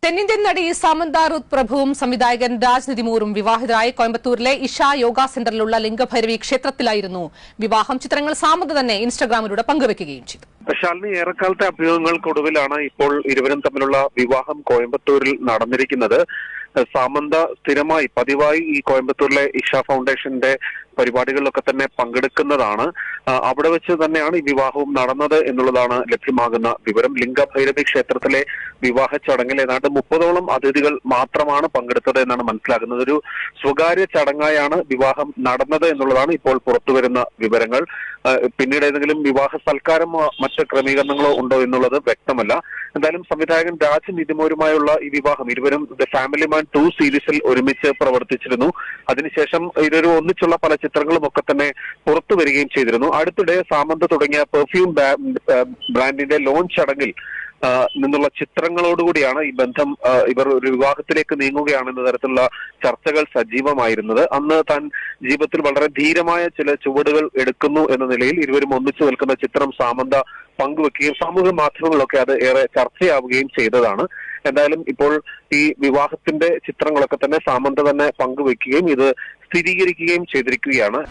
തെന്നിന്ത്യൻ നടി സാമന്ത റുത്ത് പ്രഭുവും സംവിധായകൻ രാജ് നിതിമൂറും വിവാഹിതരായി കോയമ്പത്തൂരിലെ ഇഷ യോഗ സെന്ററിലുള്ള ലിംഗഭൈരവി ക്ഷേത്രത്തിലായിരുന്നു വിവാഹം. ചിത്രങ്ങൾ സാമന്ത തന്നെ ഇൻസ്റ്റഗ്രാമിലൂടെ പങ്കുവെക്കുകയും ചെയ്തു. ശാലിനി, ഏറെക്കാലത്തെ അഭ്യൂഹങ്ങൾക്കൊടുവിലാണ് ഇപ്പോൾ ഇരുവരും തമ്മിലുള്ള വിവാഹം കോയമ്പത്തൂരിൽ നടന്നിരിക്കുന്നത്. സാമന്ത സ്ഥിരമായി പതിവായി ഈ കോയമ്പത്തൂരിലെ ഇഷ ഫൗണ്ടേഷന്റെ പരിപാടികളിലൊക്കെ തന്നെ പങ്കെടുക്കുന്നതാണ്. അവിടെ വെച്ച് തന്നെയാണ് ഈ വിവാഹവും നടന്നത് എന്നുള്ളതാണ് ലഭ്യമാകുന്ന വിവരം. ലിംഗഭൈരവി ക്ഷേത്രത്തിലെ വിവാഹ ചടങ്ങിൽ ഏതാണ്ട് 30ഓളം അതിഥികൾ മാത്രമാണ് പങ്കെടുത്തത് എന്നാണ് മനസ്സിലാക്കുന്നത്. ഒരു സ്വകാര്യ ചടങ്ങായാണ് വിവാഹം നടന്നത് എന്നുള്ളതാണ് ഇപ്പോൾ പുറത്തുവരുന്ന വിവരങ്ങൾ. പിന്നീട് ഏതെങ്കിലും വിവാഹ സൽക്കാരമോ മറ്റ് ക്രമീകരണങ്ങളോ ഉണ്ടോ എന്നുള്ളത് വ്യക്തമല്ല. എന്തായാലും സംവിധായകൻ രാജ് നിതിമൂരുമായുള്ള ഈ വിവാഹം, ഇരുവരും ദ ഫാമിലി മാൻ 2 സീരീസിൽ ഒരുമിച്ച് പ്രവർത്തിച്ചിരുന്നു. അതിനുശേഷം ഇരുവരും ഒന്നിച്ചുള്ള പല ചിത്രങ്ങളും ഒക്കെ തന്നെ പുറത്തു വരികയും ചെയ്തിരുന്നു. അടുത്തിടെ സാമന്ത തുടങ്ങിയ പെർഫ്യൂം ബ്രാൻഡിന്റെ ലോഞ്ച് ചടങ്ങിൽ നിന്നുള്ള ചിത്രങ്ങളോടുകൂടിയാണ് ഈ ബന്ധം, ഇവർ ഒരു വിവാഹത്തിലേക്ക് നീങ്ങുകയാണെന്ന തരത്തിലുള്ള ചർച്ചകൾ സജീവമായിരുന്നത്. അന്ന് താൻ ജീവിതത്തിൽ വളരെ ധീരമായ ചില ചുവടുകൾ എടുക്കുന്നു എന്ന നിലയിൽ ഇരുവരും ഒന്നിച്ചു നിൽക്കുന്ന ചിത്രം സാമന്ത പങ്കുവെക്കുകയും സാമൂഹ്യ മാധ്യമങ്ങളിലൊക്കെ അത് ഏറെ ചർച്ചയാവുകയും ചെയ്തതാണ്. എന്തായാലും ഇപ്പോൾ ഈ വിവാഹത്തിന്റെ ചിത്രങ്ങളൊക്കെ തന്നെ സാമന്ത തന്നെ പങ്കുവെക്കുകയും ഇത് സ്ഥിരീകരിക്കുകയും ചെയ്തിരിക്കുകയാണ്.